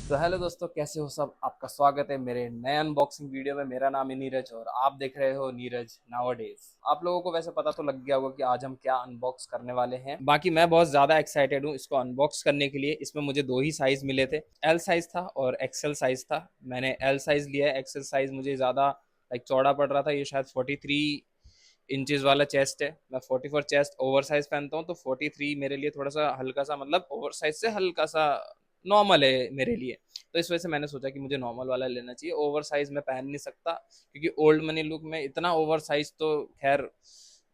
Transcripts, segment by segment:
तो हेलो दोस्तों, कैसे हो सब। आपका स्वागत है मेरे नए अनबॉक्सिंग वीडियो में। मेरा नाम है नीरज और आप देख रहे हो नीरज नाउअडेज। आप लोगों को वैसे पता तो लग गया होगा कि आज हम क्या अनबॉक्स करने वाले हैं। बाकी मैं बहुत ज़्यादा एक्साइटेड हूँ इसको अनबॉक्स करने के लिए। इसमें मुझे दो ही साइज़ मिले थे, एल साइज़ था और एक्सएल साइज़ था। मैंने एल साइज़ लिया है, एक्सएल साइज़ मुझे ज़्यादा लाइक चौड़ा पड़ रहा था। ये शायद 43 इंचेस वाला चेस्ट है। मैं 44 चेस्ट ओवर साइज पहनता हूँ, तो 43 मेरे लिए थोड़ा सा हल्का सा, मतलब ओवर साइज से हल्का सा नॉर्मल है मेरे लिए। तो इस वजह से मैंने सोचा कि मुझे नॉर्मल वाला लेना चाहिए। ओवर साइज मैं पहन नहीं सकता क्योंकि ओल्ड मनी लुक में इतना ओवर साइज तो खैर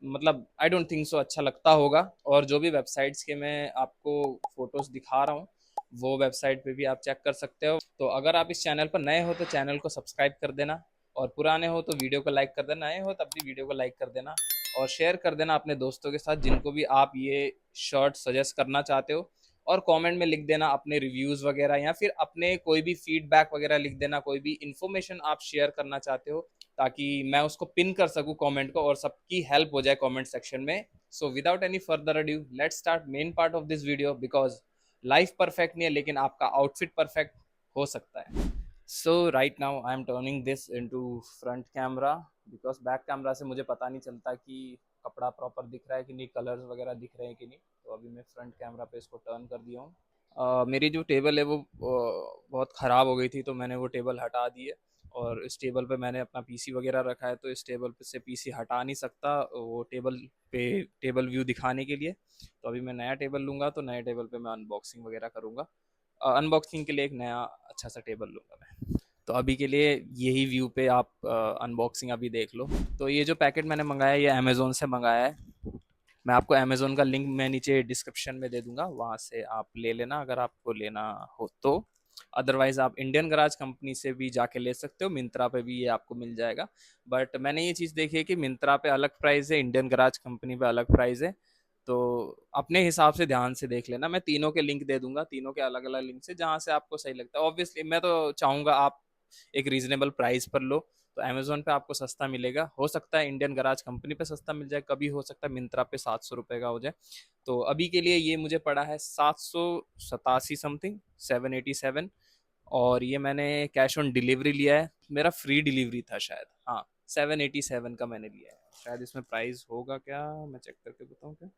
मतलब आई डोंट थिंक सो अच्छा लगता होगा। और जो भी वेबसाइट्स के मैं आपको फोटोज दिखा रहा हूँ वो वेबसाइट पे भी आप चेक कर सकते हो। तो अगर आप इस चैनल पर नए हो तो चैनल को सब्सक्राइब कर देना, और पुराने हो तो वीडियो को लाइक कर देना, नए हो तब भी वीडियो को लाइक कर देना और शेयर कर देना अपने दोस्तों के साथ जिनको भी आप ये शर्ट सजेस्ट करना चाहते हो। और कमेंट में लिख देना अपने रिव्यूज़ वगैरह, या फिर अपने कोई भी फीडबैक वगैरह लिख देना, कोई भी इन्फॉर्मेशन आप शेयर करना चाहते हो ताकि मैं उसको पिन कर सकूं कमेंट को और सबकी हेल्प हो जाए कमेंट सेक्शन में। So without any further adieu let's start main part of this video, because life perfect नहीं है लेकिन आपका आउटफिट परफेक्ट हो सकता है। So right now I am turning this into front camera, because back camera से मुझे पता नहीं चलता कि कपड़ा प्रॉपर दिख रहा है कि नहीं, कलर्स वगैरह दिख रहे हैं कि नहीं। तो अभी मैं फ्रंट कैमरा पे इसको टर्न कर दिया हूँ। मेरी जो टेबल है वो बहुत ख़राब हो गई थी, तो मैंने वो टेबल हटा दी है। और इस टेबल पे मैंने अपना पीसी वगैरह रखा है, तो इस टेबल पे से पीसी हटा नहीं सकता वो टेबल पे टेबल व्यू दिखाने के लिए। तो अभी मैं नया टेबल लूँगा, तो नए टेबल पे मैं अनबॉक्सिंग वगैरह करूँगा। अनबॉक्सिंग के लिए एक नया अच्छा सा टेबल लूँगा मैं। तो अभी के लिए यही व्यू पे आप अनबॉक्सिंग अभी देख लो। तो ये जो पैकेट मैंने मंगाया है ये अमेज़ोन से मंगाया है। मैं आपको अमेज़ोन का लिंक मैं नीचे डिस्क्रिप्शन में दे दूंगा, वहाँ से आप ले लेना अगर आपको लेना हो तो। अदरवाइज़ आप इंडियन गराज कंपनी से भी जाके ले सकते हो, मिंत्रा पे भी ये आपको मिल जाएगा। बट मैंने ये चीज़ देखी है कि मिंत्रा पे अलग प्राइस है, इंडियन गराज कंपनी पे अलग प्राइस है। तो अपने हिसाब से ध्यान से देख लेना। मैं तीनों के लिंक दे दूंगा, तीनों के अलग अलग लिंक से, जहाँ से आपको सही लगता है। ऑब्वियसली मैं तो चाहूँगा आप एक रीजनेबल प्राइस पर लो। तो अमेजोन पे आपको सस्ता मिलेगा, हो सकता है इंडियन गराज कंपनी पे सस्ता मिल जाए, कभी हो सकता है मिंत्रा पे 700 रुपये का हो जाए। तो अभी के लिए ये मुझे पड़ा है 787 समथिंग, 787। और ये मैंने कैश ऑन डिलीवरी लिया है, मेरा फ्री डिलीवरी था शायद, हाँ। 787 का मैंने लिया है। शायद इसमें प्राइस होगा क्या, मैं चेक करके बताऊँ क्या।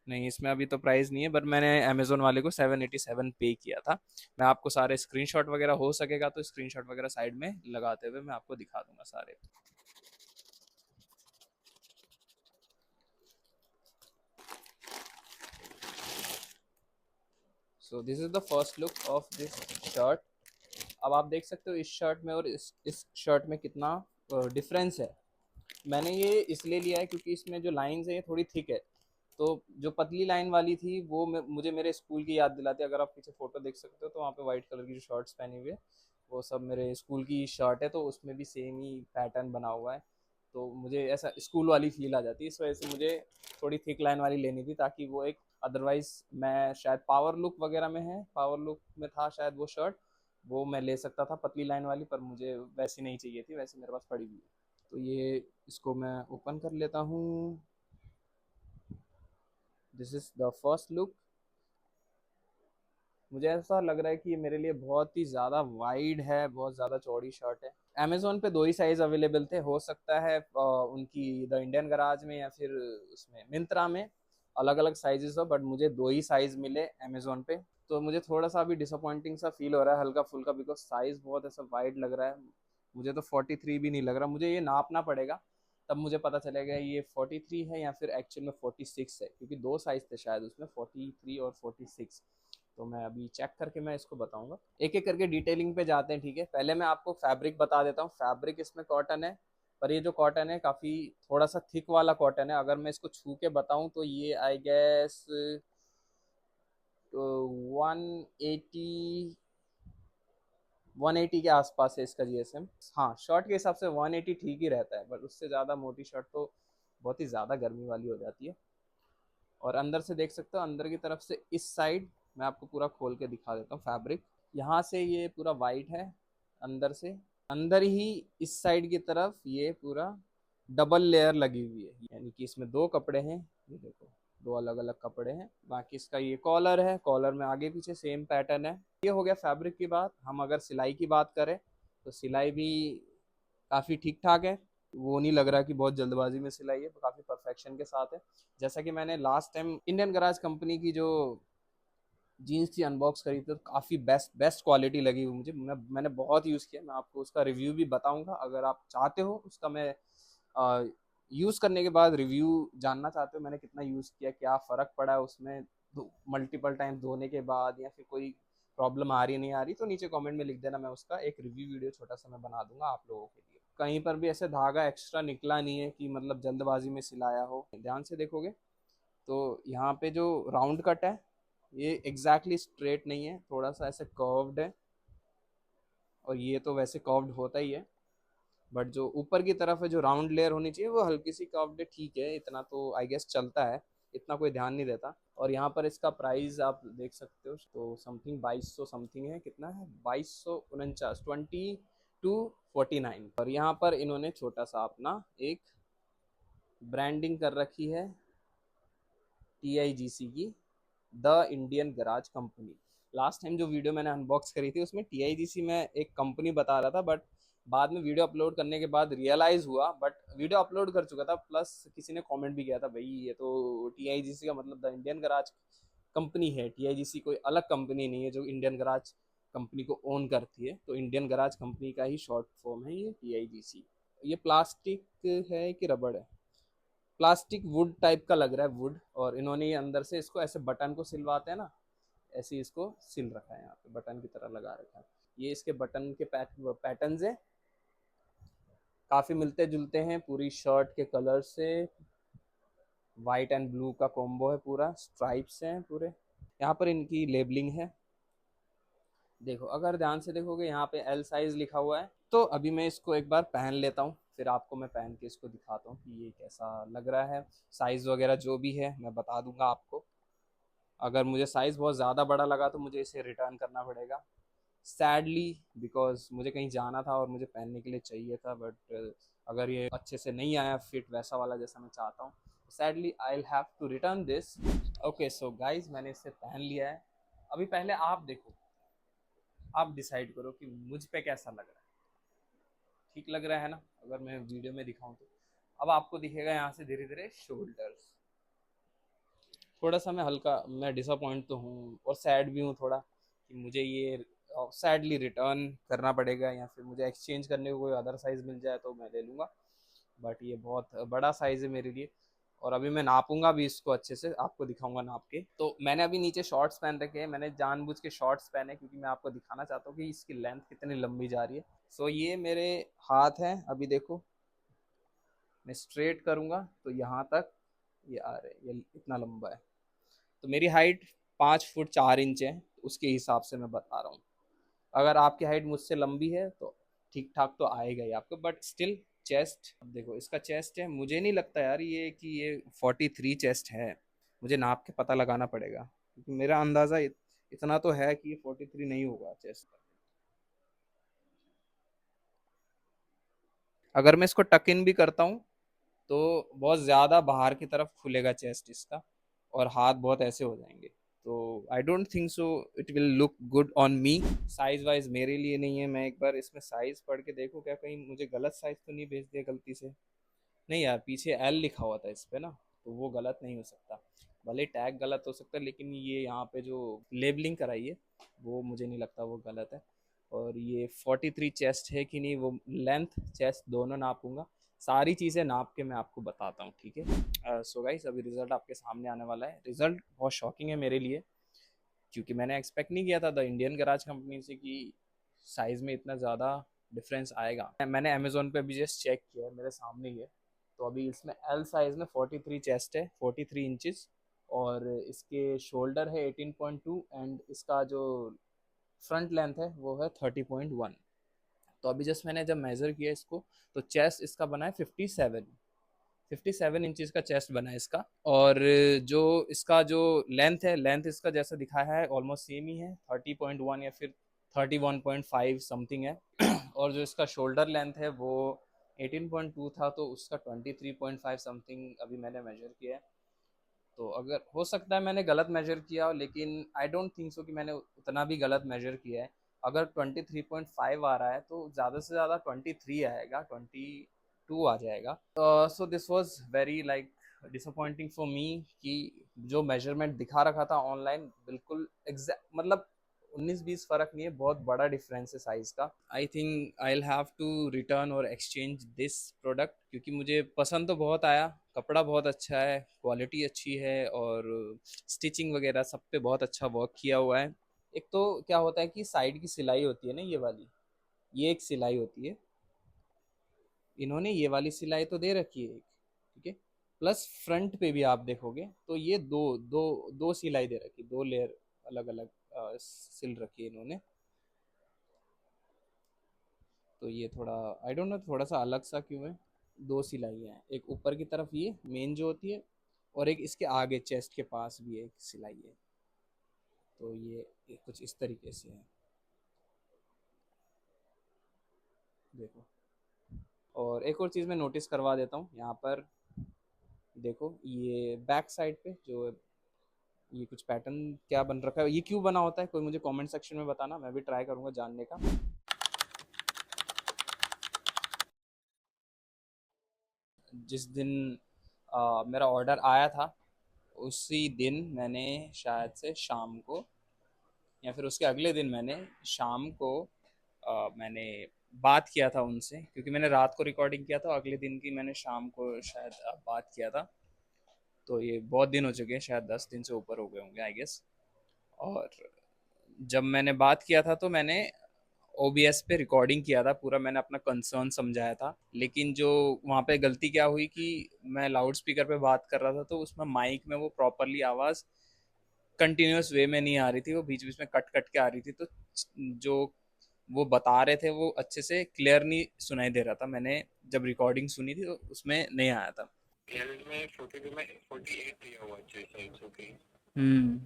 नहीं, इसमें अभी तो प्राइस नहीं है, बट मैंने अमेजोन वाले को 787 पे किया था। मैं आपको सारे स्क्रीनशॉट वगैरह हो सकेगा तो स्क्रीनशॉट वगैरह साइड में लगाते हुए मैं आपको दिखा दूंगा सारे। So this is the first look of this shirt. अब आप देख सकते हो इस शर्ट में और इस शर्ट में कितना डिफरेंस है। मैंने ये इसलिए लिया है क्योंकि इसमें जो लाइंस है ये थोड़ी थिक है। तो जो पतली लाइन वाली थी वो मुझे मेरे स्कूल की याद दिलाती है। अगर आप पीछे फोटो देख सकते हो तो वहाँ पे व्हाइट कलर की जो शर्ट्स पहनी हुई है वो सब मेरे स्कूल की शर्ट है, तो उसमें भी सेम ही पैटर्न बना हुआ है। तो मुझे ऐसा स्कूल वाली फील आ जाती है, इस वजह से मुझे थोड़ी थिक लाइन वाली लेनी थी, ताकि वो एक अदरवाइज मैं शायद पावर लुक वगैरह में है, पावर लुक में था शायद वो शर्ट, वो मैं ले सकता था पतली लाइन वाली, पर मुझे वैसी नहीं चाहिए थी, वैसे मेरे पास पड़ी हुई है। तो ये इसको मैं ओपन कर लेता हूँ। This is the first look. मुझे ऐसा लग रहा है कि ये मेरे लिए बहुत ही ज़्यादा वाइड है, बहुत ज़्यादा चौड़ी शर्ट है। अमेजोन पे दो ही साइज़ अवेलेबल थे, हो सकता है उनकी द इंडियन गराज में या फिर उसमें मिंत्रा में अलग अलग साइजेस हो, बट मुझे दो ही साइज़ मिले अमेजोन पे। तो मुझे थोड़ा सा अभी डिसअपॉइंटिंग सा फील हो रहा है, हल्का फुल्का, बिकॉज साइज़ बहुत ऐसा वाइड लग रहा है। मुझे तो 43 भी नहीं लग रहा, मुझे ये नापना पड़ेगा तब मुझे पता चलेगा ये 43 है या फिर एक्चुअल में 46 है, क्योंकि दो साइज़ थे शायद उसमें, 43 और 46। तो मैं अभी चेक करके मैं इसको बताऊंगा। एक एक करके डिटेलिंग पे जाते हैं, ठीक है। पहले मैं आपको फैब्रिक बता देता हूँ। फैब्रिक इसमें कॉटन है, पर ये जो कॉटन है काफ़ी थोड़ा सा थिक वाला कॉटन है। अगर मैं इसको छू के बताऊँ तो ये आई गेस 180, 180 के आसपास है इसका जीएसएम। हाँ, शर्ट के हिसाब से 180 ठीक ही रहता है, बट उससे ज़्यादा मोटी शर्ट तो बहुत ही ज़्यादा गर्मी वाली हो जाती है। और अंदर से देख सकते हो, अंदर की तरफ से इस साइड मैं आपको पूरा खोल के दिखा देता हूँ। फैब्रिक यहाँ से ये पूरा वाइट है, अंदर से अंदर ही इस साइड की तरफ ये पूरा डबल लेयर लगी हुई है, यानी कि इसमें दो कपड़े हैं। ये देखो, दो अलग अलग कपड़े हैं। बाकी इसका ये कॉलर है, कॉलर में आगे पीछे सेम पैटर्न है। ये हो गया फैब्रिक की बात। हम अगर सिलाई की बात करें तो सिलाई भी काफ़ी ठीक ठाक है। वो नहीं लग रहा कि बहुत जल्दबाजी में सिलाई है, काफ़ी परफेक्शन के साथ है। जैसा कि मैंने last time Indian garage company की जो जीन्स की अनबॉक्स करी थी तो काफ़ी बेस्ट बेस्ट क्वालिटी लगी हुई मुझे। मैंने बहुत यूज़ किया। मैं आपको उसका रिव्यू भी बताऊंगा। अगर आप चाहते हो उसका, मैं यूज़ करने के बाद रिव्यू जानना चाहते हो मैंने कितना यूज़ किया, क्या फ़र्क पड़ा है उसमें मल्टीपल टाइम धोने के बाद, या फिर कोई प्रॉब्लम आ रही नहीं आ रही, तो नीचे कमेंट में लिख देना। मैं उसका एक रिव्यू वीडियो छोटा सा मैं बना दूंगा आप लोगों के लिए। कहीं पर भी ऐसे धागा एक्स्ट्रा निकला नहीं है कि मतलब जल्दबाजी में सिलाया हो। ध्यान से देखोगे तो यहाँ पे जो राउंड कट है ये एग्जैक्टली स्ट्रेट नहीं है, थोड़ा सा ऐसे कर्व्ड है। और ये तो वैसे कर्व्ड होता ही है, बट जो ऊपर की तरफ है जो राउंड लेयर होनी चाहिए वो हल्की सी कर्व्ड है। ठीक है, इतना तो आई गेस चलता है, इतना कोई ध्यान नहीं देता। और यहाँ पर इसका प्राइस आप देख सकते हो, तो समथिंग 2200 समथिंग है। कितना है? 2249, 2249। और यहाँ पर इन्होंने छोटा सा अपना एक ब्रांडिंग कर रखी है TIGC की, the Indian garage company. Last time जो वीडियो मैंने अनबॉक्स करी थी उसमें TIGC में एक कंपनी बता रहा था, बट बाद में वीडियो अपलोड करने के बाद रियलाइज हुआ, बट वीडियो अपलोड कर चुका था, प्लस किसी ने कमेंट भी किया था, भाई ये तो TIGC का मतलब द इंडियन गराज कंपनी है। TIGC कोई अलग कंपनी नहीं है जो इंडियन गराज कंपनी को ओन करती है। तो इंडियन गराज कंपनी का ही शॉर्ट फॉर्म है ये TIGC। ये प्लास्टिक है कि रबड़ है? प्लास्टिक वुड टाइप का लग रहा है, वुड। और इन्होंने ये अंदर से इसको ऐसे बटन को सिलवाते हैं ना, ऐसे ही इसको सिल रखा है, यहाँ पे बटन की तरह लगा रखा है। ये इसके बटन के पैटर्न्स है, काफ़ी मिलते जुलते हैं पूरी शर्ट के कलर से। वाइट एंड ब्लू का कॉम्बो है पूरा, स्ट्राइप्स हैं पूरे। यहाँ पर इनकी लेबलिंग है, देखो अगर ध्यान से देखोगे यहाँ पे L साइज लिखा हुआ है। तो अभी मैं इसको एक बार पहन लेता हूँ, फिर आपको मैं पहन के इसको दिखाता हूँ कि ये कैसा लग रहा है। साइज़ वगैरह जो भी है मैं बता दूंगा आपको। अगर मुझे साइज़ बहुत ज़्यादा बड़ा लगा तो मुझे इसे रिटर्न करना पड़ेगा, सैडली, बिकॉज मुझे कहीं जाना था और मुझे पहनने के लिए चाहिए था। बट अगर ये अच्छे से नहीं आया फिट वैसा वाला जैसा मैं चाहता हूँ, sadly I will have to return this. Okay so guys, मैंने इसे पहन लिया है। अभी पहले आप देखो, आप डिसाइड करो कि मुझ पे कैसा लग रहा है। ठीक लग रहा है ना? अगर मैं वीडियो में दिखाऊं तो अब आपको दिखेगा यहाँ से धीरे धीरे शोल्डर्स। थोड़ा सा मैं डिसअपॉइंट तो हूँ और सैड भी हूँ थोड़ा कि मुझे ये सैडली रिटर्न करना पड़ेगा, या फिर मुझे एक्सचेंज करने को कोई अदर साइज़ मिल जाए तो मैं ले लूँगा। बट ये बहुत बड़ा साइज़ है मेरे लिए। और अभी मैं नापूंगा भी इसको अच्छे से, आपको दिखाऊंगा नाप के। तो मैंने अभी नीचे शॉर्ट्स पहन रखे हैं, मैंने जानबूझ के शॉर्ट्स पहने क्योंकि मैं आपको दिखाना चाहता हूँ कि इसकी लेंथ कितनी लंबी जा रही है। सो ये मेरे हाथ हैं, अभी देखो मैं स्ट्रेट करूँगा तो यहाँ तक ये आ रहे हैं, ये इतना लंबा है। तो मेरी हाइट 5 फुट 4 इंच है, उसके हिसाब से मैं बता रहा हूँ। अगर आपकी हाइट मुझसे लंबी है तो ठीक ठाक तो आएगा ही आपको, बट स्टिल चेस्ट देखो, इसका चेस्ट है। मुझे नहीं लगता यार ये कि ये 43 चेस्ट है, मुझे नाप के पता लगाना पड़ेगा क्योंकि मेरा अंदाज़ा इतना तो है कि ये 43 नहीं होगा चेस्ट। अगर मैं इसको टक इन भी करता हूँ तो बहुत ज़्यादा बाहर की तरफ खुलेगा चेस्ट इसका, और हाथ बहुत ऐसे हो जाएंगे। तो I don't think so it will look good on me. Size wise मेरे लिए नहीं है। मैं एक बार इसमें साइज़ पढ़ के देखूँ, क्या कहीं मुझे गलत साइज़ तो नहीं भेज दिया गलती से। नहीं यार, पीछे L लिखा हुआ था इस पे ना, तो वो गलत नहीं हो सकता। भले टैग गलत हो सकता है, लेकिन ये यहाँ पे जो लेबलिंग कराई है वो मुझे नहीं लगता वो गलत है। और ये 43 चेस्ट है कि नहीं, वो लेंथ चेस्ट दोनों नापूंगा, सारी चीज़ें नाप के मैं आपको बताता हूँ, ठीक है। सो गाइस, अभी रिजल्ट आपके सामने आने वाला है। रिजल्ट बहुत शॉकिंग है मेरे लिए, क्योंकि मैंने एक्सपेक्ट नहीं किया था द इंडियन गराज कंपनी से कि साइज़ में इतना ज़्यादा डिफरेंस आएगा। मैंने अमेजोन पे भी जस्ट चेक किया है, मेरे सामने ही है। तो अभी इसमें L साइज़ में 43 चेस्ट है, 43 इंचज़। और इसके शोल्डर है 18.2, एंड इसका जो फ्रंट लेंथ है वो है 30.1। तो अभी जस्ट मैंने जब मेज़र किया इसको तो चेस्ट इसका बना है 57 इंचज़ का चेस्ट बना है इसका। और जो इसका जो लेंथ है, लेंथ इसका जैसा दिखाया है ऑलमोस्ट सेम ही है, 30.1 या फिर 31.5 समथिंग है। और जो इसका शोल्डर लेंथ है वो 18.2 था, तो उसका 23.5 समथिंग अभी मैंने मेजर किया है। तो अगर हो सकता है मैंने गलत मेजर किया हो, लेकिन आई डोंट थिंक सो कि मैंने उतना भी गलत मेजर किया है। अगर 23.5 आ रहा है तो ज़्यादा से ज़्यादा 23 आएगा, 22 आ जाएगा। So this was very like disappointing for me कि जो मेजरमेंट दिखा रखा था ऑनलाइन बिल्कुल एग्जैक्ट, मतलब 19-20 फर्क नहीं है, बहुत बड़ा डिफरेंस है साइज का। I think I will have to return और एक्सचेंज दिस प्रोडक्ट, क्योंकि मुझे पसंद तो बहुत आया, कपड़ा बहुत अच्छा है, क्वालिटी अच्छी है, और स्टिचिंग वगैरह सब पे बहुत अच्छा वर्क किया हुआ है। एक तो क्या होता है कि साइड की सिलाई होती है ना, ये वाली, ये एक सिलाई होती है, इन्होंने ये वाली सिलाई तो दे रखी है एक, ठीक है। प्लस फ्रंट पे भी आप देखोगे तो ये दो दो दो सिलाई दे रखी, दो लेयर अलग अलग सिल रखी है इन्होंने। तो ये थोड़ा आई डोंट नो, थोड़ा सा अलग सा क्यों है। दो सिलाई हैं, एक ऊपर की तरफ ये मेन जो होती है, और एक इसके आगे चेस्ट के पास भी एक सिलाई है। तो ये कुछ इस तरीके से है, देखो। और एक और चीज़ मैं नोटिस करवा देता हूँ यहाँ पर, देखो ये बैक साइड पे जो ये कुछ पैटर्न क्या बन रखा है, ये क्यों बना होता है, कोई मुझे कमेंट सेक्शन में बताना, मैं भी ट्राई करूँगा जानने का। जिस दिन मेरा ऑर्डर आया था उसी दिन मैंने शायद से शाम को, या फिर उसके अगले दिन मैंने शाम को मैंने बात किया था उनसे, क्योंकि मैंने रात को रिकॉर्डिंग किया था, अगले दिन की मैंने शाम को शायद बात किया था। तो ये बहुत दिन हो चुके हैं, शायद 10 दिन से ऊपर हो गए होंगे आई गेस। और जब मैंने बात किया था तो मैंने ओबीएस पे रिकॉर्डिंग किया था पूरा, मैंने अपना कंसर्न समझाया था। लेकिन जो वहाँ पे गलती क्या हुई कि मैं लाउड स्पीकर पे बात कर रहा था, तो उसमें माइक में वो प्रॉपरली आवाज़ कंटिन्यूस वे में नहीं आ रही थी, वो बीच बीच में कट कट के आ रही थी। तो जो वो बता रहे थे वो अच्छे से क्लियर नहीं सुनाई दे रहा था। मैंने जब रिकॉर्डिंग सुनी थी तो उसमें नहीं आया था। में 42 में 48 दिया हुआ है, okay. Hmm.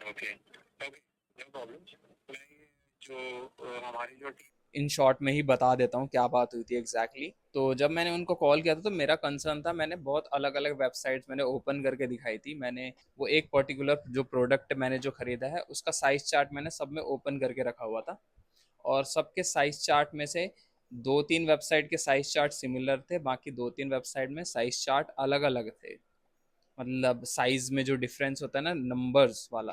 Okay okay, no problem. मैं जो हमारी जो इन शॉर्ट में ही बता देता हूँ क्या बात हुई थी एग्जैक्टली exactly। तो जब मैंने उनको कॉल किया था तो मेरा कंसर्न था, मैंने बहुत अलग अलग वेबसाइट्स मैंने ओपन करके दिखाई थी। मैंने वो एक पर्टिकुलर जो प्रोडक्ट मैंने जो खरीदा है उसका साइज चार्ट मैंने सब में ओपन करके रखा हुआ था, और सबके साइज चार्ट में से दो तीन वेबसाइट के साइज चार्ट सिमिलर थे, बाकी दो तीन वेबसाइट में साइज चार्ट अलग अलग थे। मतलब साइज में जो डिफरेंस होता है ना, नंबर्स वाला,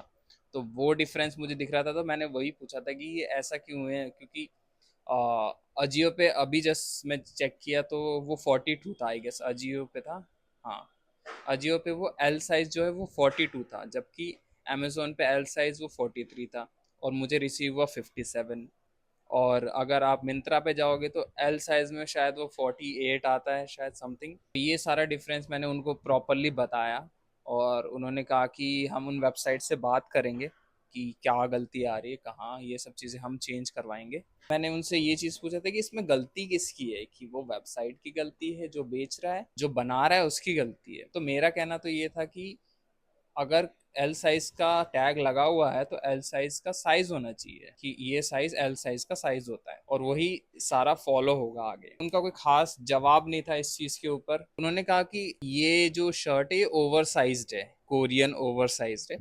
तो वो डिफरेंस मुझे दिख रहा था। तो मैंने वही पूछा था कि ये ऐसा क्यों है, क्योंकि अजियो पे अभी जस्ट मैं चेक किया तो वो 42 था आई गेस, अजियो पे था। हाँ, अजियो पे वो एल साइज जो है वो 42 था, जबकि अमेजोन पे एल साइज वो 43 था, और मुझे रिसीव हुआ 57। और अगर आप मिंत्रा पे जाओगे तो एल साइज में शायद वो 48 आता है शायद समथिंग। ये सारा डिफरेंस मैंने उनको प्रॉपरली बताया, और उन्होंने कहा कि हम उन वेबसाइट से बात करेंगे कि क्या गलती आ रही है, कहाँ, ये सब चीज़ें हम चेंज करवाएंगे। मैंने उनसे ये चीज़ पूछा था कि इसमें गलती किसकी है, कि वो वेबसाइट की गलती है जो बेच रहा है, जो बना रहा है उसकी गलती है। तो मेरा कहना तो ये था कि अगर एल साइज का टैग लगा हुआ है तो एल साइज का साइज होना चाहिए, कि ये साइज एल साइज का साइज होता है, और वही सारा फॉलो होगा आगे। उनका कोई खास जवाब नहीं था इस चीज के ऊपर। उन्होंने कहा कि ये जो शर्ट है ये ओवर साइज्ड है, कोरियन ओवर साइज्ड है,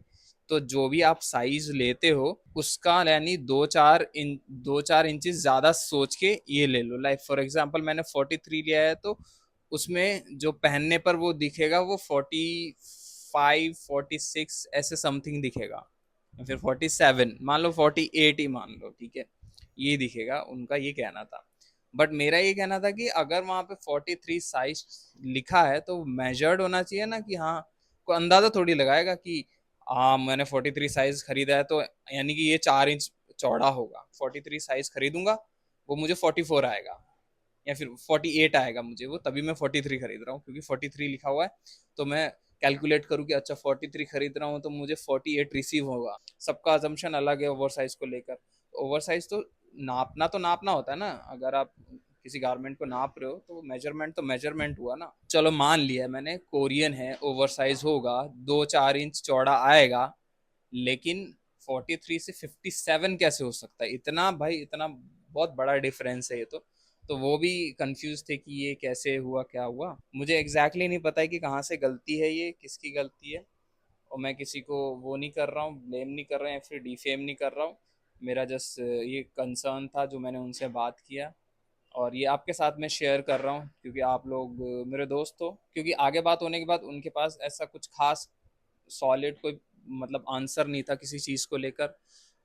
तो जो भी आप साइज लेते हो उसका यानी 2-4 इंचेस ज्यादा सोच के ये ले लो। लाइक फॉर एग्जाम्पल मैंने 43 लिया है, तो उसमें जो पहनने पर वो दिखेगा वो 45-46 ऐसे समथिंग दिखेगा, या फिर 47, मान लो 48 ही मान लो, ठीक है, ये दिखेगा। उनका ये कहना था। बट मेरा ये कहना था कि अगर वहां पे 43 साइज लिखा है तो मेजर्ड होना चाहिए ना, कि हाँ, कोई अंदाजा थोड़ी लगाएगा कि हाँ मैंने 43 साइज खरीदा है तो यानी कि ये 4 इंच चौड़ा होगा। 43 साइज खरीदूंगा, वो मुझे 44 आएगा या फिर 48 आएगा मुझे, वो तभी मैं 43 खरीद रहा हूँ, क्योंकि 43 लिखा हुआ है। तो मैं कैलकुलेट करूँ कि अच्छा 43 खरीद रहा हूँ तो मुझे 48 रिसीव होगा। सबका अजम्पशन अलग है ओवर साइज को लेकर। ओवर साइज तो नापना होता है ना, अगर आप किसी गारमेंट को नाप रहे हो तो मेजरमेंट तो मेजरमेंट हुआ ना। चलो मान लिया मैंने, कोरियन है, ओवर साइज होगा, 2-4 इंच चौड़ा आएगा, लेकिन 43 से 57 कैसे हो सकता है? इतना भाई, इतना बहुत बड़ा डिफरेंस है ये तो वो भी कंफ्यूज थे कि ये कैसे हुआ क्या हुआ। मुझे एग्जैक्टली नहीं पता है कि कहाँ से गलती है, ये किसकी गलती है, और मैं किसी को वो नहीं कर रहा हूँ, ब्लेम नहीं कर रहा हूँ या फिर डिफेम नहीं कर रहा हूँ। मेरा जस्ट ये कंसर्न था जो मैंने उनसे बात किया, और ये आपके साथ मैं शेयर कर रहा हूँ क्योंकि आप लोग मेरे दोस्त हो। क्योंकि आगे बात होने के बाद उनके पास ऐसा कुछ खास सॉलिड कोई मतलब आंसर नहीं था किसी चीज़ को लेकर।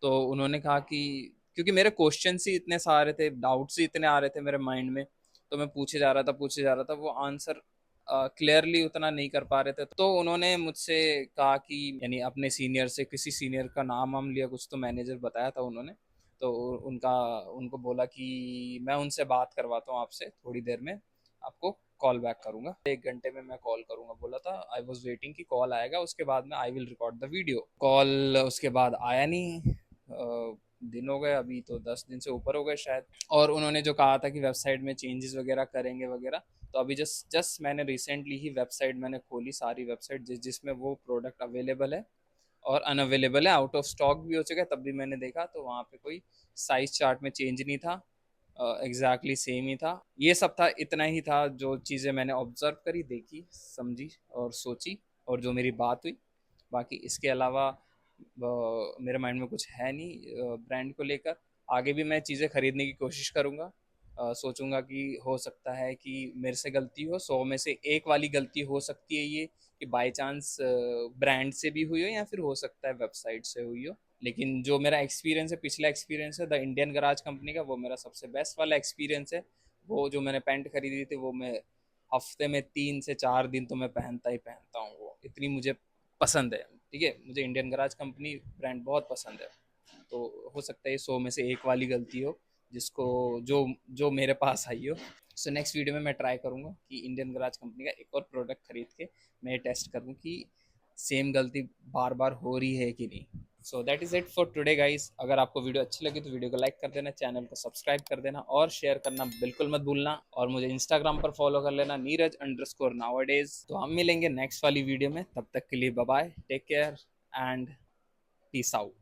तो उन्होंने कहा कि क्योंकि मेरे क्वेश्चन ही इतने सारे थे, डाउट्स ही इतने आ रहे थे मेरे माइंड में, तो मैं पूछे जा रहा था, वो आंसर क्लियरली उतना नहीं कर पा रहे थे। तो उन्होंने मुझसे कहा कि यानी अपने सीनियर से, किसी सीनियर का नाम हम लिया, कुछ तो मैनेजर बताया था उन्होंने, तो उनका उनको बोला कि मैं उनसे बात करवाता हूँ आपसे थोड़ी देर में, आपको कॉल बैक करूंगा, 1 घंटे में मैं कॉल करूंगा बोला था। आई वॉज वेटिंग कि कॉल आएगा, उसके बाद में I will record the video. Call उसके बाद आया नहीं। दिन हो गए, अभी तो 10 दिन से ऊपर हो गए शायद। और उन्होंने जो कहा था कि वेबसाइट में चेंजेस वगैरह करेंगे वगैरह, तो अभी जस्ट जस्ट मैंने रिसेंटली ही वेबसाइट मैंने खोली, सारी वेबसाइट जिसमें वो प्रोडक्ट अवेलेबल है और अनअवेलेबल है, आउट ऑफ स्टॉक भी हो चुका है, तब भी मैंने देखा तो वहाँ पे कोई साइज चार्ट में चेंज नहीं था, एग्जैक्टली सेम ही था। ये सब था, इतना ही था जो चीज़ें मैंने ऑब्जर्व करी, देखी, समझी और सोची, और जो मेरी बात हुई। बाकी इसके अलावा मेरे माइंड में कुछ है नहीं ब्रांड को लेकर। आगे भी मैं चीज़ें खरीदने की कोशिश करूँगा, सोचूंगा कि हो सकता है कि मेरे से गलती हो, 100 में से 1 वाली गलती हो सकती है ये, कि बाय चांस ब्रांड से भी हुई हो या फिर हो सकता है वेबसाइट से हुई हो। लेकिन जो मेरा एक्सपीरियंस है, पिछला एक्सपीरियंस है द इंडियन गराज कंपनी का, वो मेरा सबसे बेस्ट वाला एक्सपीरियंस है। वो जो मैंने पैंट खरीदी थी, वो मैं हफ्ते में 3 से 4 दिन तो मैं पहनता ही पहनता हूँ, वो इतनी मुझे पसंद है। ठीक है, मुझे इंडियन गराज कंपनी ब्रांड बहुत पसंद है। तो हो सकता है 100 में से 1 वाली गलती हो जिसको जो जो मेरे पास आई हो। सो नेक्स्ट वीडियो में मैं ट्राई करूँगा कि इंडियन गराज कंपनी का एक और प्रोडक्ट खरीद के मैं टेस्ट करूँ कि सेम गलती बार बार हो रही है कि नहीं। So that is it for today guys. अगर आपको वीडियो अच्छी लगी तो वीडियो को लाइक कर देना, चैनल को सब्सक्राइब कर देना और शेयर करना बिल्कुल मत भूलना। और मुझे इंस्टाग्राम पर फॉलो कर लेना, नीरज_नाउअडेज। तो हम मिलेंगे नेक्स्ट वाली वीडियो में, तब तक के लिए bye bye, take care and peace out.